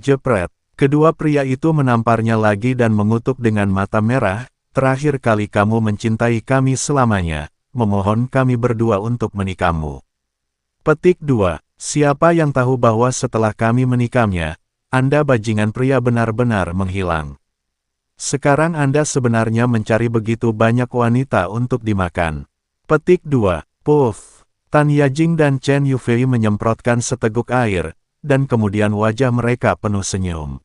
Jepret. Kedua pria itu menamparnya lagi dan mengutuk dengan mata merah, terakhir kali kamu mencintai kami selamanya, memohon kami berdua untuk menikahmu. Petik 2. Siapa yang tahu bahwa setelah kami menikahnya, Anda bajingan pria benar-benar menghilang. Sekarang Anda sebenarnya mencari begitu banyak wanita untuk dimakan. Petik 2. Puff. Tan Yajing dan Chen Yufei menyemprotkan seteguk air, dan kemudian wajah mereka penuh senyum.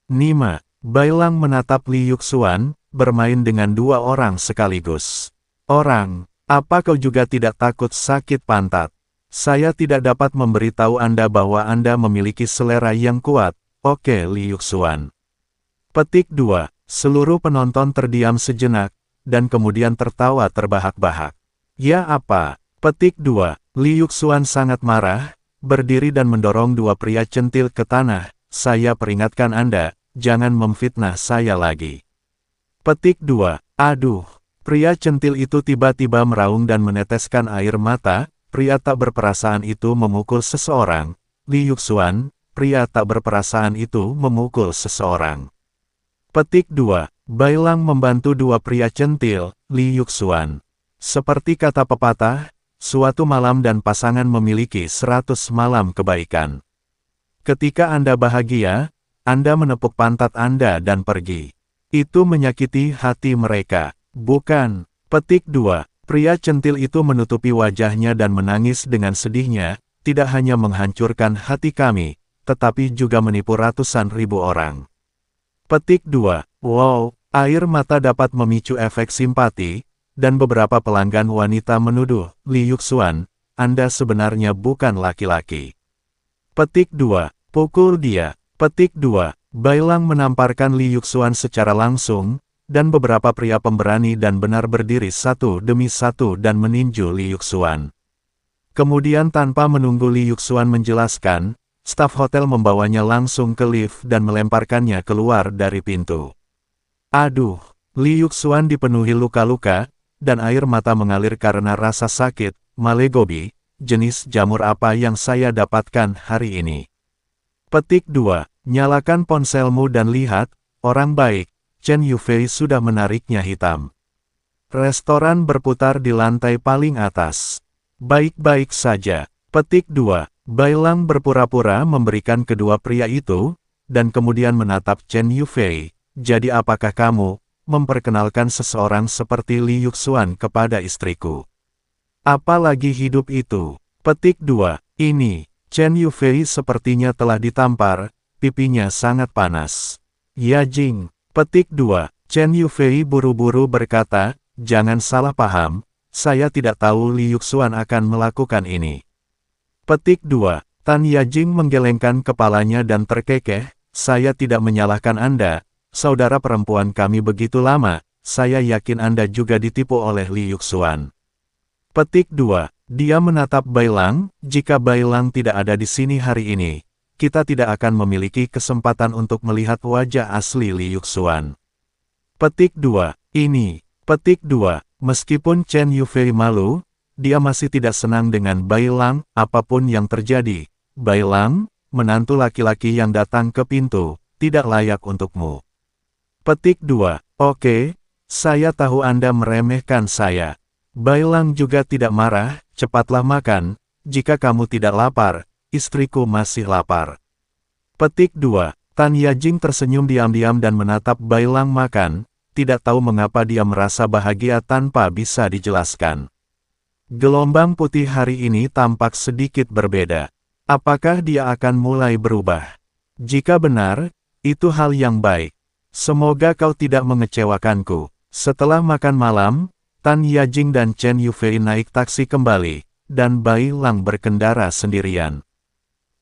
Nima, Bailang menatap Li Yuxuan, bermain dengan dua orang sekaligus. Orang, apa kau juga tidak takut sakit pantat? Saya tidak dapat memberitahu Anda bahwa Anda memiliki selera yang kuat, oke Li Yuxuan. Petik 2. Seluruh penonton terdiam sejenak, dan kemudian tertawa terbahak-bahak. Ya apa? Petik 2. Li Yuxuan sangat marah, berdiri dan mendorong dua pria centil ke tanah. Saya peringatkan Anda, jangan memfitnah saya lagi. Petik 2. Aduh. Pria centil itu tiba-tiba meraung dan meneteskan air mata. Pria tak berperasaan itu memukul seseorang. Li Yuxuan, pria tak berperasaan itu memukul seseorang. Petik 2. Bailang membantu dua pria centil, Li Yuxuan. Seperti kata pepatah, suatu malam dan pasangan memiliki 100 malam kebaikan. Ketika Anda bahagia, Anda menepuk pantat Anda dan pergi. Itu menyakiti hati mereka, bukan? Petik 2. Pria centil itu menutupi wajahnya dan menangis dengan sedihnya, tidak hanya menghancurkan hati kami, tetapi juga menipu ratusan ribu orang. Petik 2. Wow, air mata dapat memicu efek simpati, dan beberapa pelanggan wanita menuduh, Li Yuxuan, Anda sebenarnya bukan laki-laki. Petik 2. Pukul dia. Petik 2. Bailang menamparkan Li Yuxuan secara langsung, dan beberapa pria pemberani dan benar berdiri satu demi satu dan meninju Li Yuxuan. Kemudian tanpa menunggu Li Yuxuan menjelaskan, staf hotel membawanya langsung ke lift dan melemparkannya keluar dari pintu. Aduh, Li Yuxuan dipenuhi luka-luka, dan air mata mengalir karena rasa sakit. Malegobi, jenis jamur apa yang saya dapatkan hari ini? Petik 2. Nyalakan ponselmu dan lihat, orang baik, Chen Yufei sudah menariknya hitam. Restoran berputar di lantai paling atas. Baik-baik saja. Petik 2. Bailang berpura-pura memberikan kedua pria itu, dan kemudian menatap Chen Yufei. Jadi apakah kamu memperkenalkan seseorang seperti Li Yuxuan kepada istriku? Apalagi hidup itu? Petik 2. Ini, Chen Yufei sepertinya telah ditampar, pipinya sangat panas. Yajing. Petik 2. Chen Yufei buru-buru berkata, jangan salah paham, saya tidak tahu Li Yuxuan akan melakukan ini. Petik 2. Tan Yajing menggelengkan kepalanya dan terkekeh, saya tidak menyalahkan Anda, saudara perempuan kami begitu lama, saya yakin Anda juga ditipu oleh Li Yuxuan. Petik 2. Dia menatap Bailang, jika Bailang tidak ada di sini hari ini, kita tidak akan memiliki kesempatan untuk melihat wajah asli Li Yuxuan. Petik 2. Ini. Petik 2. Meskipun Chen Yufei malu, dia masih tidak senang dengan Bailang, apapun yang terjadi. Bailang, menantu laki-laki yang datang ke pintu, tidak layak untukmu. Petik 2. Oke, saya tahu Anda meremehkan saya. Bailang juga tidak marah, cepatlah makan, jika kamu tidak lapar, istriku masih lapar. Petik 2. Tan Yajing tersenyum diam-diam dan menatap Bailang makan, tidak tahu mengapa dia merasa bahagia tanpa bisa dijelaskan. Gelombang putih hari ini tampak sedikit berbeda. Apakah dia akan mulai berubah? Jika benar, itu hal yang baik. Semoga kau tidak mengecewakanku. Setelah makan malam, Tan Yajing dan Chen Yufei naik taksi kembali, dan Bailang berkendara sendirian.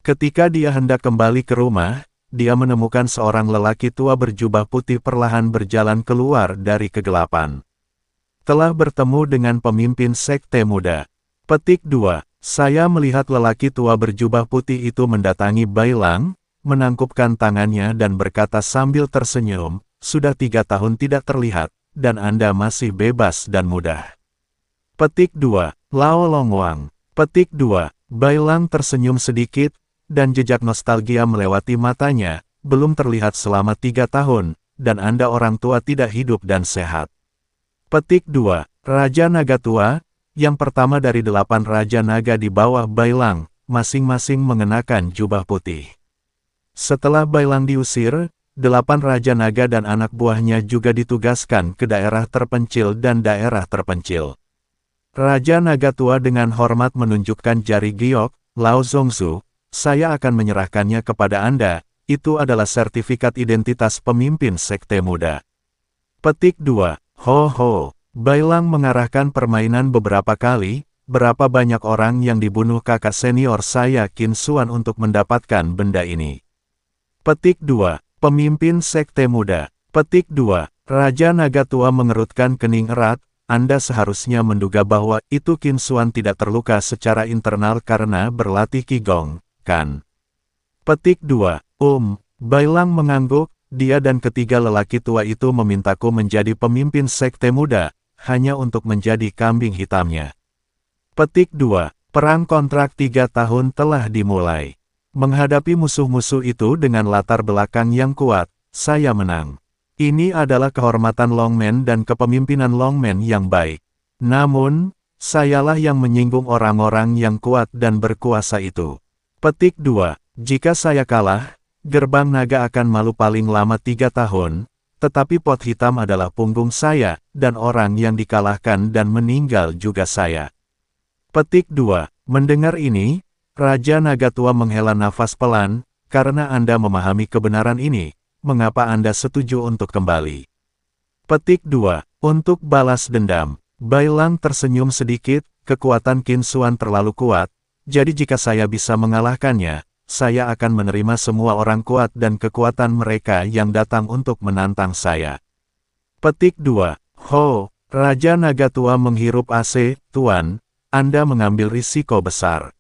Ketika dia hendak kembali ke rumah, dia menemukan seorang lelaki tua berjubah putih perlahan berjalan keluar dari kegelapan. Telah bertemu dengan pemimpin sekte muda. Petik 2. Saya melihat lelaki tua berjubah putih itu mendatangi Bailang, menangkupkan tangannya dan berkata sambil tersenyum, sudah 3 tahun tidak terlihat, dan Anda masih bebas dan mudah. Petik 2. Lao Longwang. Petik 2. Bailang tersenyum sedikit, dan jejak nostalgia melewati matanya, belum terlihat selama 3 tahun, dan Anda orang tua tidak hidup dan sehat. Petik 2. Raja Naga Tua, yang pertama dari 8 Raja Naga di bawah Bailang, masing-masing mengenakan jubah putih. Setelah Bailang diusir, 8 Raja Naga dan anak buahnya juga ditugaskan ke daerah terpencil dan daerah terpencil. Raja Naga Tua dengan hormat menunjukkan jari giok, Lao Zongzu, saya akan menyerahkannya kepada Anda, itu adalah sertifikat identitas pemimpin sekte muda. Petik 2. Ho ho, Bailang mengarahkan permainan beberapa kali, berapa banyak orang yang dibunuh kakak senior saya Qin Xuan untuk mendapatkan benda ini. Petik 2. Pemimpin sekte muda. Petik 2. Raja Naga Tua mengerutkan kening erat, Anda seharusnya menduga bahwa itu Qin Xuan tidak terluka secara internal karena berlatih Qigong, kan? Petik 2. Bailang mengangguk, dia dan ketiga lelaki tua itu memintaku menjadi pemimpin sekte muda, hanya untuk menjadi kambing hitamnya. Petik 2. Perang kontrak 3 tahun telah dimulai. Menghadapi musuh-musuh itu dengan latar belakang yang kuat, saya menang. Ini adalah kehormatan Longmen dan kepemimpinan Longmen yang baik. Namun, sayalah yang menyinggung orang-orang yang kuat dan berkuasa itu. Petik 2. Jika saya kalah, gerbang naga akan malu paling lama 3 tahun, tetapi pot hitam adalah punggung saya, dan orang yang dikalahkan dan meninggal juga saya. Petik 2. Mendengar ini, Raja Naga Tua menghela nafas pelan, karena Anda memahami kebenaran ini, mengapa Anda setuju untuk kembali? Petik 2. Untuk balas dendam. Bailang tersenyum sedikit, kekuatan Qin Xuan terlalu kuat, jadi jika saya bisa mengalahkannya, saya akan menerima semua orang kuat dan kekuatan mereka yang datang untuk menantang saya. Petik 2. Ho, Raja Naga Tua menghirup AC, Tuan, Anda mengambil risiko besar.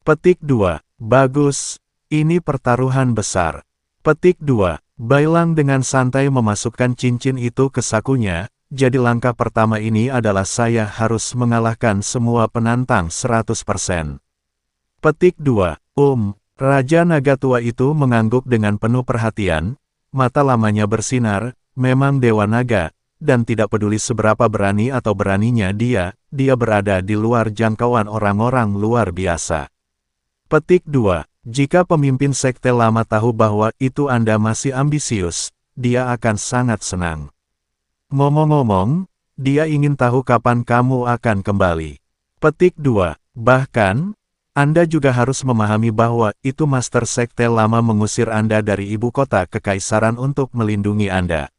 Petik 2. Bagus, ini pertaruhan besar. Petik 2. Bailang dengan santai memasukkan cincin itu ke sakunya, jadi langkah pertama ini adalah saya harus mengalahkan semua penantang 100%. Petik 2. Raja Naga Tua itu mengangguk dengan penuh perhatian, mata lamanya bersinar, memang Dewa Naga, dan tidak peduli seberapa berani atau beraninya dia berada di luar jangkauan orang-orang luar biasa. Petik 2. Jika pemimpin sekte lama tahu bahwa itu Anda masih ambisius, dia akan sangat senang. Ngomong-ngomong, dia ingin tahu kapan kamu akan kembali. Petik 2. Bahkan, Anda juga harus memahami bahwa itu Master Sekte lama mengusir Anda dari ibu kota kekaisaran untuk melindungi Anda.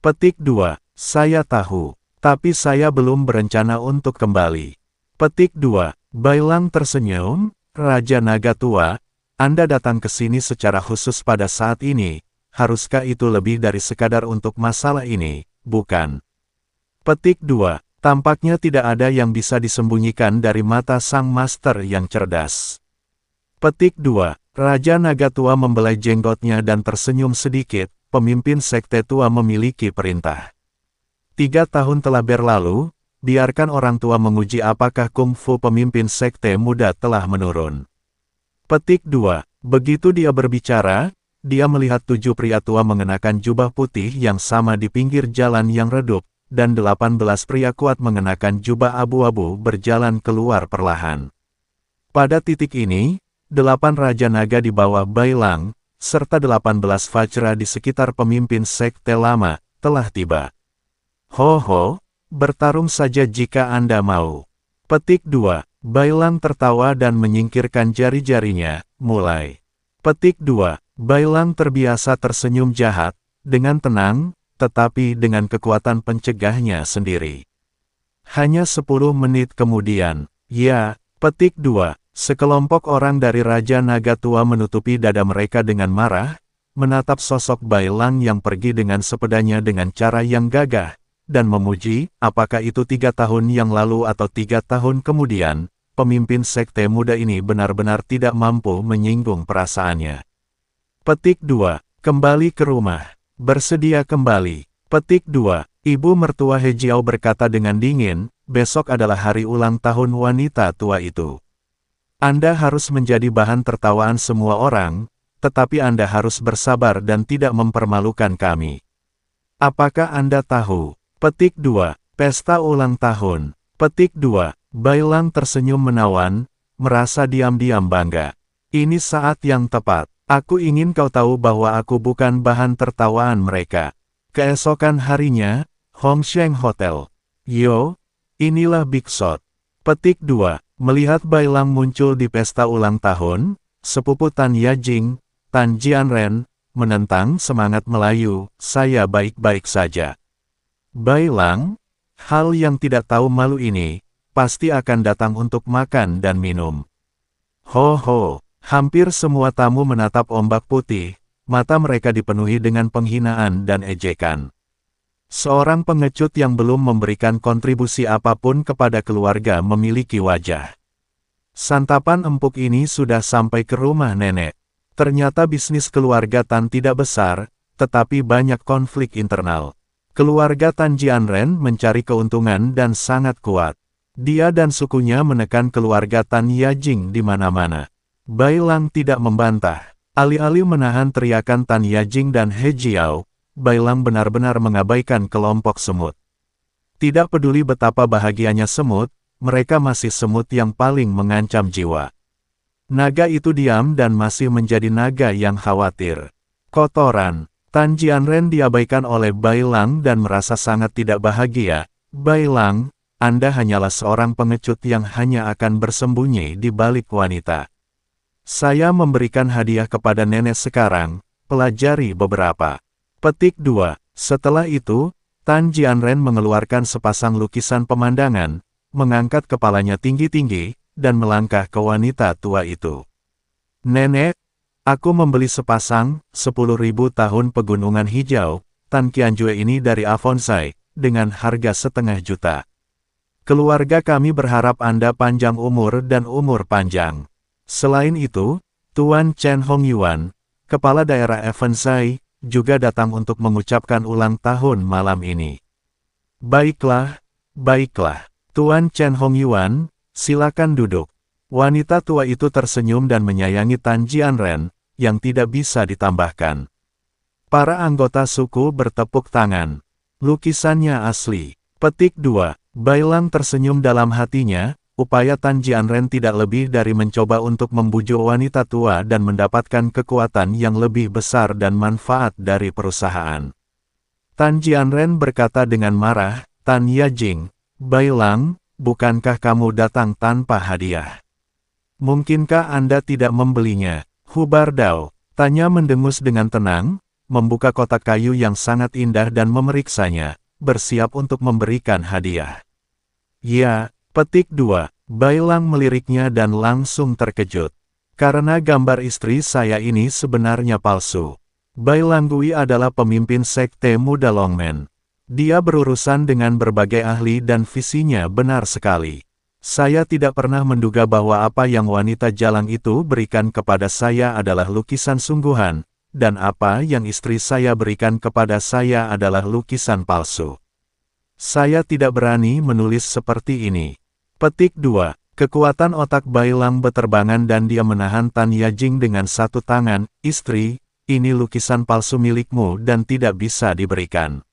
Petik 2. Saya tahu, tapi saya belum berencana untuk kembali. Petik 2. Bailang tersenyum, Raja Naga Tua, Anda datang ke sini secara khusus pada saat ini, haruskah itu lebih dari sekadar untuk masalah ini, bukan? Petik 2. Tampaknya tidak ada yang bisa disembunyikan dari mata sang master yang cerdas. Petik 2. Raja Naga Tua membelai jenggotnya dan tersenyum sedikit, pemimpin sekte tua memiliki perintah. 3 tahun telah berlalu, biarkan orang tua menguji apakah kungfu pemimpin sekte muda telah menurun. Petik 2. Begitu dia berbicara, dia melihat 7 pria tua mengenakan jubah putih yang sama di pinggir jalan yang redup, dan 18 pria kuat mengenakan jubah abu-abu berjalan keluar perlahan. Pada titik ini, 8 Raja Naga di bawah Bailang, serta 18 Vajra di sekitar pemimpin sekte lama, telah tiba. Ho, bertarung saja jika Anda mau. Petik 2. Bailang tertawa dan menyingkirkan jari-jarinya, mulai. Petik 2. Bailang terbiasa tersenyum jahat, dengan tenang, tetapi dengan kekuatan pencegahnya sendiri. Hanya 10 menit kemudian, ya, petik 2, sekelompok orang dari Raja Naga Tua menutupi dada mereka dengan marah, menatap sosok Bailang yang pergi dengan sepedanya dengan cara yang gagah, dan memuji, apakah itu 3 tahun yang lalu atau 3 tahun kemudian, pemimpin sekte muda ini benar-benar tidak mampu menyinggung perasaannya. Petik 2, kembali ke rumah. Bersedia kembali. Petik 2. Ibu mertua He Jiao berkata dengan dingin, besok adalah hari ulang tahun wanita tua itu. Anda harus menjadi bahan tertawaan semua orang, tetapi Anda harus bersabar dan tidak mempermalukan kami. Apakah Anda tahu? Petik 2. Pesta ulang tahun. Petik 2. Bailang tersenyum menawan, merasa diam-diam bangga. Ini saat yang tepat. Aku ingin kau tahu bahwa aku bukan bahan tertawaan mereka. Keesokan harinya, Hongsheng Hotel. Yo, inilah Big Shot. Petik 2. Melihat Bailang muncul di pesta ulang tahun, sepupu Tan Yajing, Tan Jianren, menentang semangat Melayu, saya baik-baik saja. Bailang, hal yang tidak tahu malu ini, pasti akan datang untuk makan dan minum. Ho ho. Hampir semua tamu menatap Ombak Putih, mata mereka dipenuhi dengan penghinaan dan ejekan. Seorang pengecut yang belum memberikan kontribusi apapun kepada keluarga memiliki wajah. Santapan empuk ini sudah sampai ke rumah nenek. Ternyata bisnis keluarga Tan tidak besar, tetapi banyak konflik internal. Keluarga Tan Jianren mencari keuntungan dan sangat kuat. Dia dan sukunya menekan keluarga Tan Yajing di mana-mana. Bailang tidak membantah. Alih-alih menahan teriakan Tan Yajing dan He Jiao, Bailang benar-benar mengabaikan kelompok semut. Tidak peduli betapa bahagianya semut, mereka masih semut yang paling mengancam jiwa. Naga itu diam dan masih menjadi naga yang khawatir. Kotoran. Tan Jianren diabaikan oleh Bailang dan merasa sangat tidak bahagia. Bailang, Anda hanyalah seorang pengecut yang hanya akan bersembunyi di balik wanita. Saya memberikan hadiah kepada nenek sekarang, pelajari beberapa. Petik 2. Setelah itu, Tan Jianren mengeluarkan sepasang lukisan pemandangan, mengangkat kepalanya tinggi-tinggi, dan melangkah ke wanita tua itu. Nenek, aku membeli sepasang, 10.000 tahun pegunungan hijau, Tan Qianjue ini dari Avonsai, dengan harga 500.000 juta. Keluarga kami berharap Anda panjang umur dan umur panjang. Selain itu, Tuan Chen Hongyuan, kepala daerah Avonsai, juga datang untuk mengucapkan ulang tahun malam ini. Baiklah, baiklah. Tuan Chen Hongyuan, silakan duduk. Wanita tua itu tersenyum dan menyayangi Tan Jianren, yang tidak bisa ditambahkan. Para anggota suku bertepuk tangan. Lukisannya asli. Petik 2. Bailang tersenyum dalam hatinya. Upaya Tan Jianren tidak lebih dari mencoba untuk membujuk wanita tua dan mendapatkan kekuatan yang lebih besar dan manfaat dari perusahaan. Tan Jianren berkata dengan marah, Tan Yajing, Bailang, bukankah kamu datang tanpa hadiah? Mungkinkah Anda tidak membelinya? Hubar Dao, tanya mendengus dengan tenang, membuka kotak kayu yang sangat indah dan memeriksanya, bersiap untuk memberikan hadiah. Ya. Petik 2. Bailang meliriknya dan langsung terkejut. Karena gambar istri saya ini sebenarnya palsu. Bailang Gui adalah pemimpin sekte muda Longmen. Dia berurusan dengan berbagai ahli dan visinya benar sekali. Saya tidak pernah menduga bahwa apa yang wanita jalang itu berikan kepada saya adalah lukisan sungguhan, dan apa yang istri saya berikan kepada saya adalah lukisan palsu. Saya tidak berani menulis seperti ini. Petik 2. Kekuatan otak Bailang beterbangan dan dia menahan Tan Yajing dengan satu tangan. Istri, ini lukisan palsu milikmu dan tidak bisa diberikan.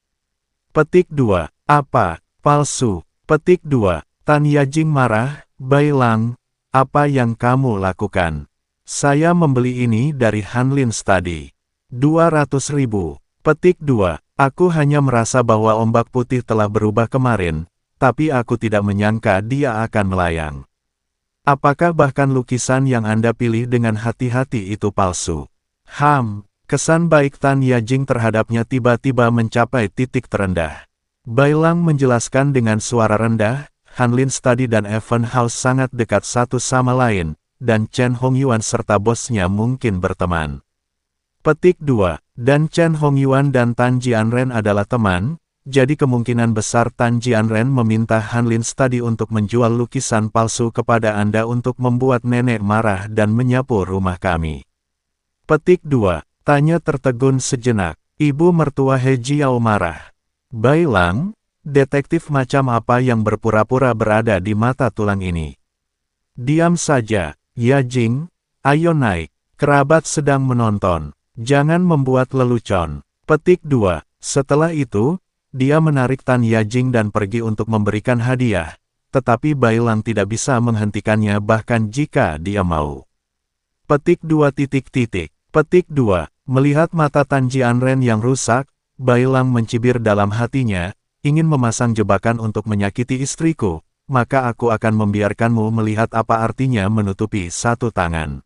Petik 2. Apa? Palsu. Petik 2. Tan Yajing marah. Bailang, apa yang kamu lakukan? Saya membeli ini dari Hanlin Study. 200.000. Petik 2. Aku hanya merasa bahwa Ombak Putih telah berubah kemarin. Tapi aku tidak menyangka dia akan melayang. Apakah bahkan lukisan yang Anda pilih dengan hati-hati itu palsu? Kesan baik Tan Yajing terhadapnya tiba-tiba mencapai titik terendah. Bailang menjelaskan dengan suara rendah, Hanlin Study dan Evan House sangat dekat satu sama lain, dan Chen Hongyuan serta bosnya mungkin berteman. Petik 2. Dan Chen Hongyuan dan Tan Jianren adalah teman. Jadi kemungkinan besar Tan Jianren meminta Hanlin Study untuk menjual lukisan palsu kepada Anda untuk membuat nenek marah dan menyapu rumah kami. Petik 2. Tanya tertegun sejenak. Ibu mertua He Jiao marah. Bailang, detektif macam apa yang berpura-pura berada di mata tulang ini? Diam saja, Ya Jing, ayo naik. Kerabat sedang menonton. Jangan membuat lelucon. Petik 2. Setelah itu, dia menarik Tan Yajing dan pergi untuk memberikan hadiah. Tetapi Bai Lang tidak bisa menghentikannya bahkan jika dia mau. Petik 2. Petik 2. Melihat mata Tan Jianren yang rusak, Bai Lang mencibir dalam hatinya, ingin memasang jebakan untuk menyakiti istriku, maka aku akan membiarkanmu melihat apa artinya menutupi satu tangan.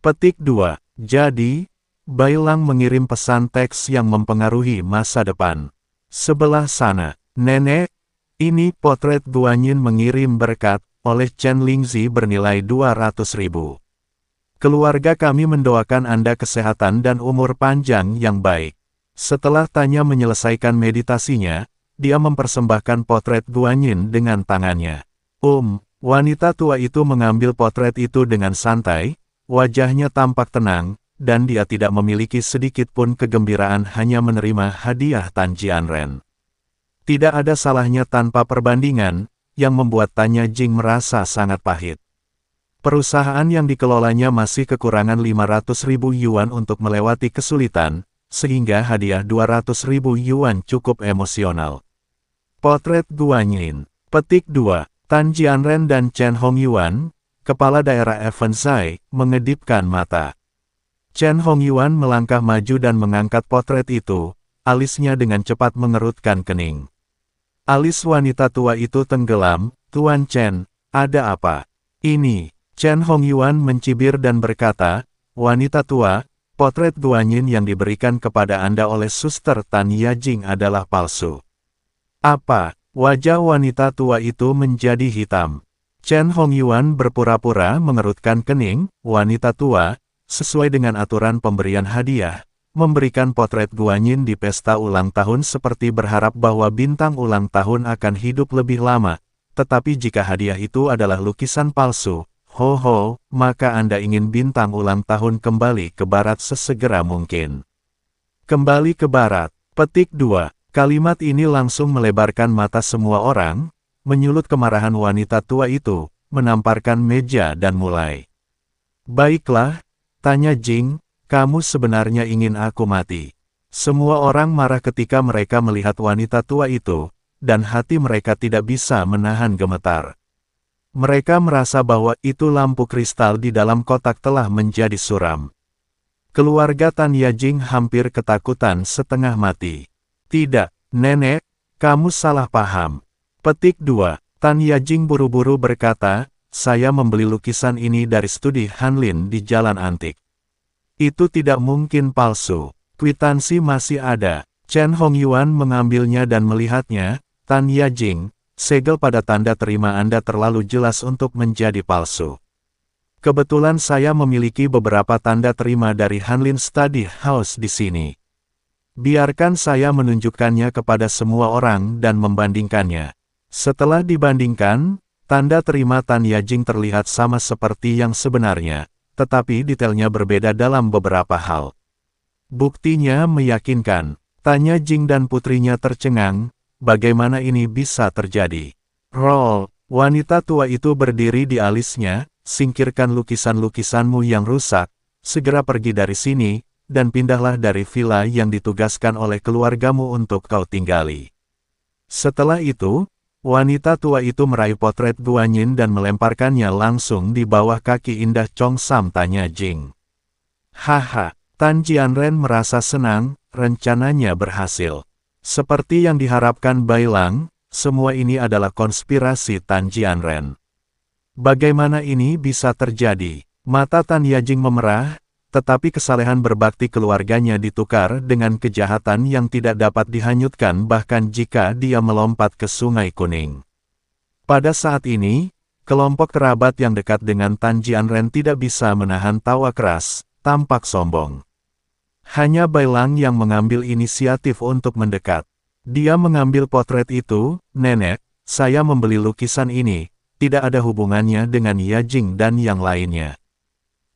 Petik 2. Jadi, Bai Lang mengirim pesan teks yang mempengaruhi masa depan. Sebelah sana, Nenek, ini potret Guanyin mengirim berkat, oleh Chen Lingzi bernilai 200.000. Keluarga kami mendoakan Anda kesehatan dan umur panjang yang baik. Setelah Tanya menyelesaikan meditasinya, dia mempersembahkan potret Guanyin dengan tangannya. Wanita tua itu mengambil potret itu dengan santai, wajahnya tampak tenang, dan dia tidak memiliki sedikit pun kegembiraan hanya menerima hadiah Tan Jianren. Tidak ada salahnya tanpa perbandingan, yang membuat Tanya Jing merasa sangat pahit. Perusahaan yang dikelolanya masih kekurangan 500.000 yuan untuk melewati kesulitan, sehingga hadiah 200.000 yuan cukup emosional. Potret Guanyin. Petik 2. Tan Jianren dan Chen Hongyuan, kepala daerah Evensai, mengedipkan mata. Chen Hongyuan melangkah maju dan mengangkat potret itu, alisnya dengan cepat mengerutkan kening. Alis wanita tua itu tenggelam. Tuan Chen, ada apa? Ini. Chen Hongyuan mencibir dan berkata, wanita tua, potret Guanyin yang diberikan kepada Anda oleh Suster Tan Yajing adalah palsu. Apa? Wajah wanita tua itu menjadi hitam. Chen Hongyuan berpura-pura mengerutkan kening. Wanita tua, sesuai dengan aturan pemberian hadiah, memberikan potret Guanyin di pesta ulang tahun seperti berharap bahwa bintang ulang tahun akan hidup lebih lama. Tetapi jika hadiah itu adalah lukisan palsu, maka Anda ingin bintang ulang tahun kembali ke barat sesegera mungkin. Kembali ke barat. Petik 2. Kalimat ini langsung melebarkan mata semua orang, menyulut kemarahan wanita tua itu, menamparkan meja dan mulai. Baiklah, Tanya Jing, kamu sebenarnya ingin aku mati. Semua orang marah ketika mereka melihat wanita tua itu, dan hati mereka tidak bisa menahan gemetar. Mereka merasa bahwa itu lampu kristal di dalam kotak telah menjadi suram. Keluarga Tan Yajing hampir ketakutan setengah mati. Tidak, Nenek, kamu salah paham. Petik 2. Tan Yajing buru-buru berkata, saya membeli lukisan ini dari studi Hanlin di Jalan Antik. Itu tidak mungkin palsu. Kwitansi masih ada. Chen Hongyuan mengambilnya dan melihatnya. Tan Yajing, segel pada tanda terima Anda terlalu jelas untuk menjadi palsu. Kebetulan saya memiliki beberapa tanda terima dari Hanlin Study House di sini. Biarkan saya menunjukkannya kepada semua orang dan membandingkannya. Setelah dibandingkan, tanda terima Tan Yajing terlihat sama seperti yang sebenarnya, tetapi detailnya berbeda dalam beberapa hal. Buktinya meyakinkan. Tanya Jing dan putrinya tercengang, bagaimana ini bisa terjadi? Roll, wanita tua itu berdiri di alisnya, singkirkan lukisan-lukisanmu yang rusak, segera pergi dari sini, dan pindahlah dari villa yang ditugaskan oleh keluargamu untuk kau tinggali. Setelah itu, wanita tua itu meraih potret Guanyin dan melemparkannya langsung di bawah kaki indah Chong Sam Tanya Jing. Haha, Tan Jianren merasa senang, rencananya berhasil. Seperti yang diharapkan Bai Lang, semua ini adalah konspirasi Tan Jianren. Bagaimana ini bisa terjadi? Mata Tan Yajing memerah, tetapi kesalehan berbakti keluarganya ditukar dengan kejahatan yang tidak dapat dihanyutkan bahkan jika dia melompat ke Sungai Kuning. Pada saat ini, kelompok kerabat yang dekat dengan Tan Jianren tidak bisa menahan tawa keras, tampak sombong. Hanya Bai Lang yang mengambil inisiatif untuk mendekat. Dia mengambil potret itu, Nenek, saya membeli lukisan ini, tidak ada hubungannya dengan Yajing dan yang lainnya.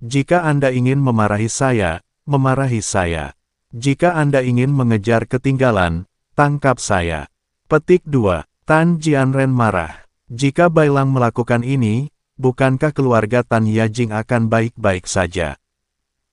Jika Anda ingin memarahi saya, memarahi saya. Jika Anda ingin mengejar ketinggalan, tangkap saya. Petik 2. Tan Jianren marah. Jika Bai Lang melakukan ini, bukankah keluarga Tan Yajing akan baik-baik saja?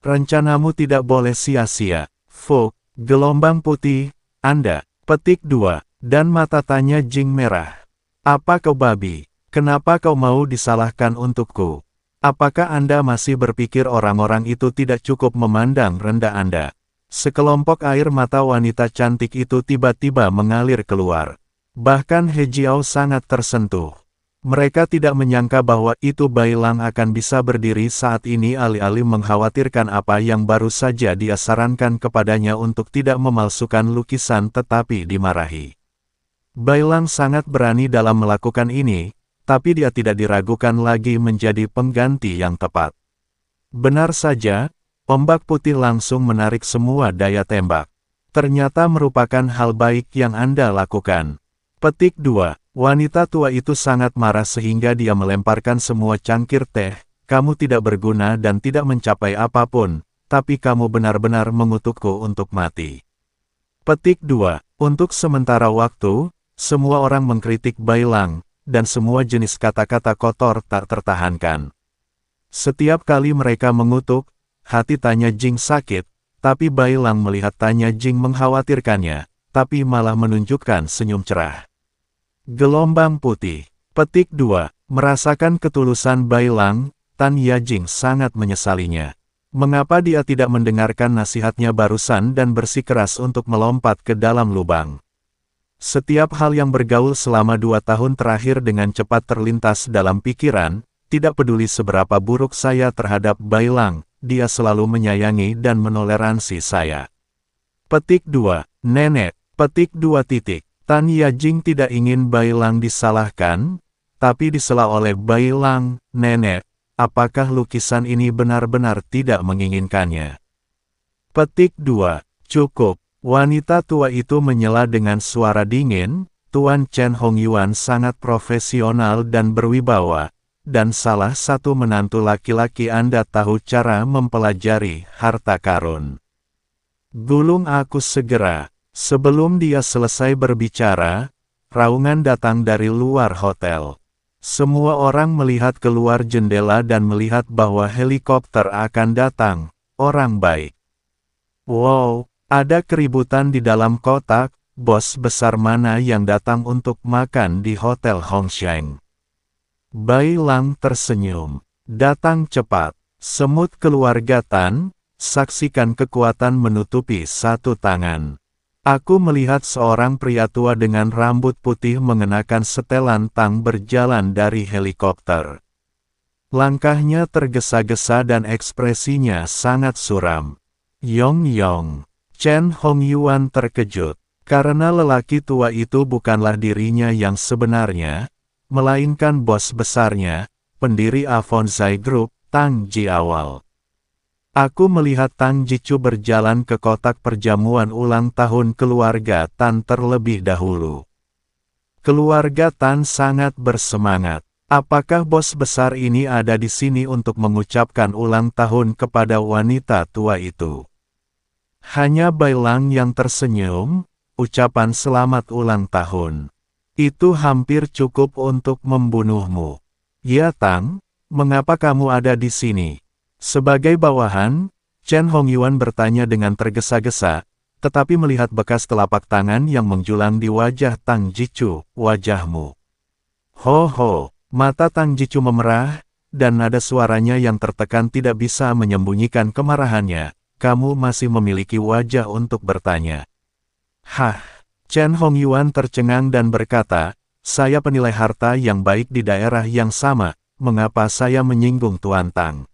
Rencanamu tidak boleh sia-sia. Fuk, gelombang putih, Anda. Petik 2. Dan mata Tanya Jing merah. Apa kau babi? Kenapa kau mau disalahkan untukku? Apakah Anda masih berpikir orang-orang itu tidak cukup memandang rendah Anda? Sekelompok air mata wanita cantik itu tiba-tiba mengalir keluar. Bahkan He Jiao sangat tersentuh. Mereka tidak menyangka bahwa itu Bai Lang akan bisa berdiri saat ini alih-alih mengkhawatirkan apa yang baru saja dia sarankan kepadanya untuk tidak memalsukan lukisan tetapi dimarahi. Bai Lang sangat berani dalam melakukan ini, tapi dia tidak diragukan lagi menjadi pengganti yang tepat. Benar saja, ombak putih langsung menarik semua daya tembak. Ternyata merupakan hal baik yang Anda lakukan. Petik 2. Wanita tua itu sangat marah sehingga dia melemparkan semua cangkir teh. Kamu tidak berguna dan tidak mencapai apapun, tapi kamu benar-benar mengutukku untuk mati. Petik 2. Untuk sementara waktu, semua orang mengkritik Bai Lang, dan semua jenis kata-kata kotor tak tertahankan. Setiap kali mereka mengutuk, hati Tanya Jing sakit, tapi Bai Lang melihat Tanya Jing mengkhawatirkannya, tapi malah menunjukkan senyum cerah. Gelombang putih. Petik 2. Merasakan ketulusan Bai Lang, Tan Yajing sangat menyesalinya. Mengapa dia tidak mendengarkan nasihatnya barusan dan bersikeras untuk melompat ke dalam lubang? Setiap hal yang bergaul selama 2 tahun terakhir dengan cepat terlintas dalam pikiran, tidak peduli seberapa buruk saya terhadap Bai Lang, dia selalu menyayangi dan menoleransi saya. Petik 2. Nenek. Petik 2 titik. Tan Yajing tidak ingin Bai Lang disalahkan, tapi disela oleh Bai Lang. Nenek, apakah lukisan ini benar-benar tidak menginginkannya? Petik 2. Cukup. Wanita tua itu menyela dengan suara dingin. Tuan Chen Hongyuan sangat profesional dan berwibawa, dan salah satu menantu laki-laki Anda tahu cara mempelajari harta karun. Gulung aku segera. Sebelum dia selesai berbicara, raungan datang dari luar hotel. Semua orang melihat keluar jendela dan melihat bahwa helikopter akan datang. Orang baik. Wow, ada keributan di dalam kotak. Bos besar mana yang datang untuk makan di Hotel Hongsheng? Bai Lang tersenyum. Datang cepat. Semut keluarga Tan, saksikan kekuatan menutupi satu tangan. Aku melihat seorang pria tua dengan rambut putih mengenakan setelan tang berjalan dari helikopter. Langkahnya tergesa-gesa dan ekspresinya sangat suram. Yong. Chen Hongyuan terkejut, karena lelaki tua itu bukanlah dirinya yang sebenarnya, melainkan bos besarnya, pendiri Afonzai Group, Tang Jiawal. Aku melihat Tang Jicu berjalan ke kotak perjamuan ulang tahun keluarga Tan terlebih dahulu. Keluarga Tan sangat bersemangat. Apakah bos besar ini ada di sini untuk mengucapkan ulang tahun kepada wanita tua itu? Hanya Bai Lang yang tersenyum, ucapan selamat ulang tahun. Itu hampir cukup untuk membunuhmu. Ya Tang, mengapa kamu ada di sini? Sebagai bawahan, Chen Hongyuan bertanya dengan tergesa-gesa, tetapi melihat bekas telapak tangan yang menjulang di wajah Tang Jicu, wajahmu. Ho, mata Tang Jicu memerah, dan nada suaranya yang tertekan tidak bisa menyembunyikan kemarahannya. Kamu masih memiliki wajah untuk bertanya. Hah, Chen Hongyuan tercengang dan berkata, saya penilai harta yang baik di daerah yang sama, mengapa saya menyinggung Tuan Tang?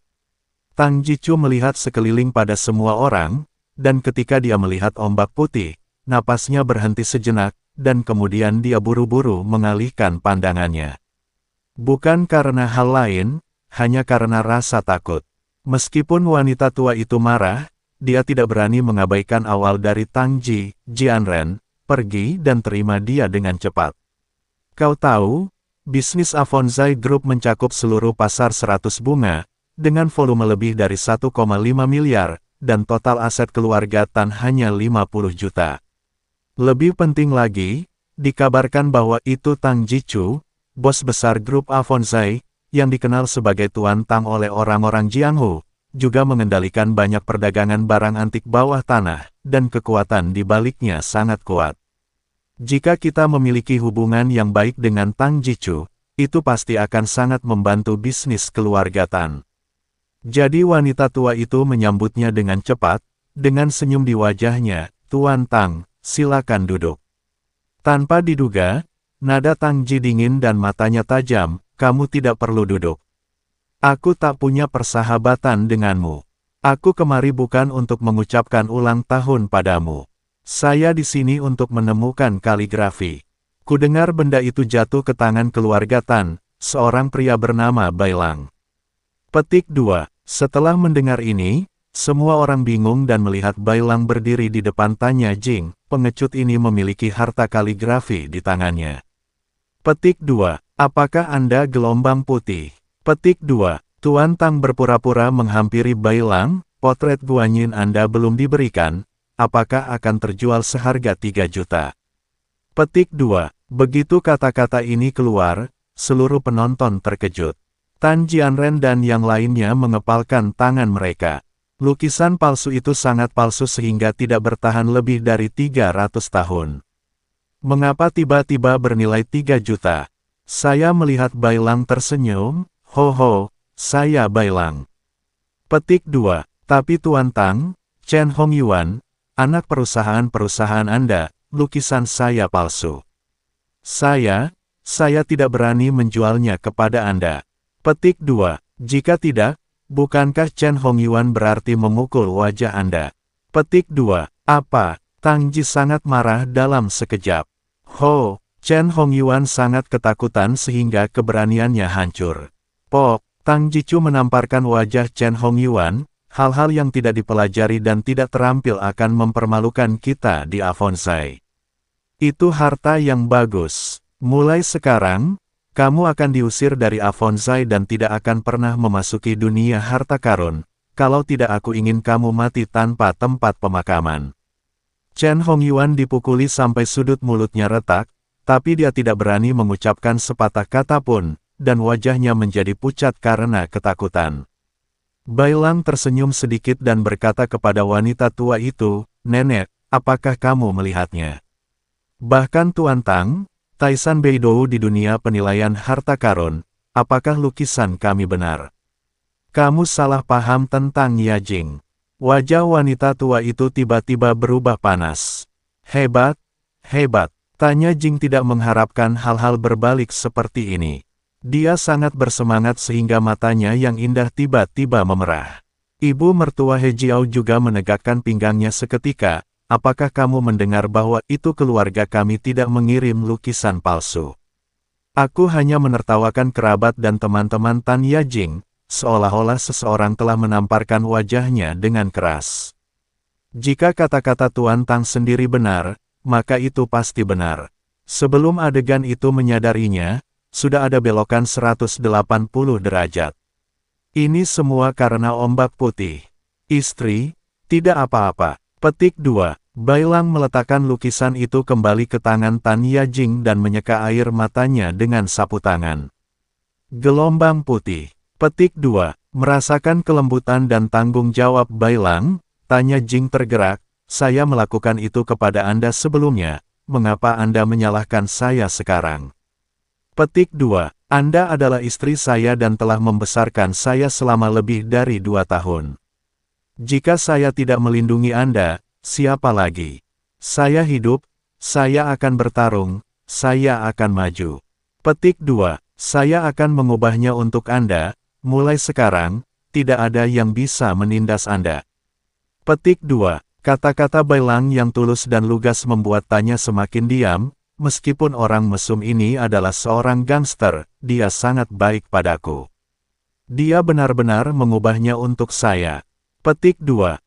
Tang Jicu melihat sekeliling pada semua orang, dan ketika dia melihat ombak putih, napasnya berhenti sejenak, dan kemudian dia buru-buru mengalihkan pandangannya. Bukan karena hal lain, hanya karena rasa takut. Meskipun wanita tua itu marah, dia tidak berani mengabaikan awal dari Tang Jianren, pergi dan terima dia dengan cepat. Kau tahu, bisnis Afonzai Group mencakup seluruh pasar 100 bunga, dengan volume lebih dari 1,5 miliar, dan total aset keluarga Tan hanya 50 juta. Lebih penting lagi, dikabarkan bahwa itu Tang Jicu, bos besar grup Afonzai, yang dikenal sebagai Tuan Tang oleh orang-orang Jianghu, juga mengendalikan banyak perdagangan barang antik bawah tanah, dan kekuatan di baliknya sangat kuat. Jika kita memiliki hubungan yang baik dengan Tang Jichu, itu pasti akan sangat membantu bisnis keluarga Tan. Jadi wanita tua itu menyambutnya dengan cepat, dengan senyum di wajahnya, "Tuan Tang, silakan duduk." Tanpa diduga, nada Tang Ji dingin dan matanya tajam, "Kamu tidak perlu duduk. Aku tak punya persahabatan denganmu. Aku kemari bukan untuk mengucapkan ulang tahun padamu. Saya di sini untuk menemukan kaligrafi." Kudengar benda itu jatuh ke tangan keluarga Tan, seorang pria bernama Bailang. Petik 2. Setelah mendengar ini, semua orang bingung dan melihat Bailang berdiri di depan Tanya Jing. Pengecut ini memiliki harta kaligrafi di tangannya. Petik 2. Apakah Anda gelombang putih? Petik 2. Tuan Tang berpura-pura menghampiri Bailang. Potret Guanyin Anda belum diberikan, apakah akan terjual seharga 3 juta? Petik 2. Begitu kata-kata ini keluar, seluruh penonton terkejut. Tan Jianren dan yang lainnya mengepalkan tangan mereka. Lukisan palsu itu sangat palsu sehingga tidak bertahan lebih dari 300 tahun. Mengapa tiba-tiba bernilai 3 juta? Saya melihat Bailang tersenyum. "Ho, saya Bailang." Petik 2. Tapi Tuan Tang, Chen Hongyuan, anak perusahaan Anda, lukisan saya palsu. Saya tidak berani menjualnya kepada Anda. Petik 2. Jika tidak, bukankah Chen Hongyuan berarti memukul wajah Anda? Petik 2. Apa? Tang Ji sangat marah dalam sekejap. Chen Hongyuan sangat ketakutan sehingga keberaniannya hancur. Tang Jichu menamparkan wajah Chen Hongyuan, hal-hal yang tidak dipelajari dan tidak terampil akan mempermalukan kita di Avonsai. Itu harta yang bagus. Mulai sekarang, kamu akan diusir dari Avonsai dan tidak akan pernah memasuki dunia harta karun, kalau tidak aku ingin kamu mati tanpa tempat pemakaman. Chen Hongyuan dipukuli sampai sudut mulutnya retak, tapi dia tidak berani mengucapkan sepatah kata pun, dan wajahnya menjadi pucat karena ketakutan. Bailang tersenyum sedikit dan berkata kepada wanita tua itu, "Nenek, apakah kamu melihatnya? Bahkan Tuan Tang, Taisan Beidou di dunia penilaian harta karun, apakah lukisan kami benar? Kamu salah paham tentang Yajing." Wajah wanita tua itu tiba-tiba berubah panas. Hebat. Tanya Jing tidak mengharapkan hal-hal berbalik seperti ini. Dia sangat bersemangat sehingga matanya yang indah tiba-tiba memerah. Ibu mertua He Jiao juga menegakkan pinggangnya seketika. "Apakah kamu mendengar bahwa itu keluarga kami tidak mengirim lukisan palsu? Aku hanya menertawakan kerabat dan teman-teman Tan Yajing," seolah-olah seseorang telah menamparkan wajahnya dengan keras. Jika kata-kata Tuan Tang sendiri benar, maka itu pasti benar. Sebelum adegan itu menyadarinya, sudah ada belokan 180 derajat. Ini semua karena ombak putih. Istri, tidak apa-apa. Petik 2. Bailang meletakkan lukisan itu kembali ke tangan Tan Yajing dan menyeka air matanya dengan sapu tangan. Gelombang putih. Petik 2. Merasakan kelembutan dan tanggung jawab Bailang, Tanya Jing tergerak. "Saya melakukan itu kepada Anda sebelumnya, mengapa Anda menyalahkan saya sekarang?" Petik 2. Anda adalah istri saya dan telah membesarkan saya selama lebih dari 2 tahun. Jika saya tidak melindungi Anda, siapa lagi? Saya hidup, saya akan bertarung, saya akan maju. Petik 2. Saya akan mengubahnya untuk Anda, mulai sekarang, tidak ada yang bisa menindas Anda. Petik 2. Kata-kata Bailang yang tulus dan lugas membuat Tanya semakin diam. Meskipun orang mesum ini adalah seorang gangster, dia sangat baik padaku. Dia benar-benar mengubahnya untuk saya. Petik 2.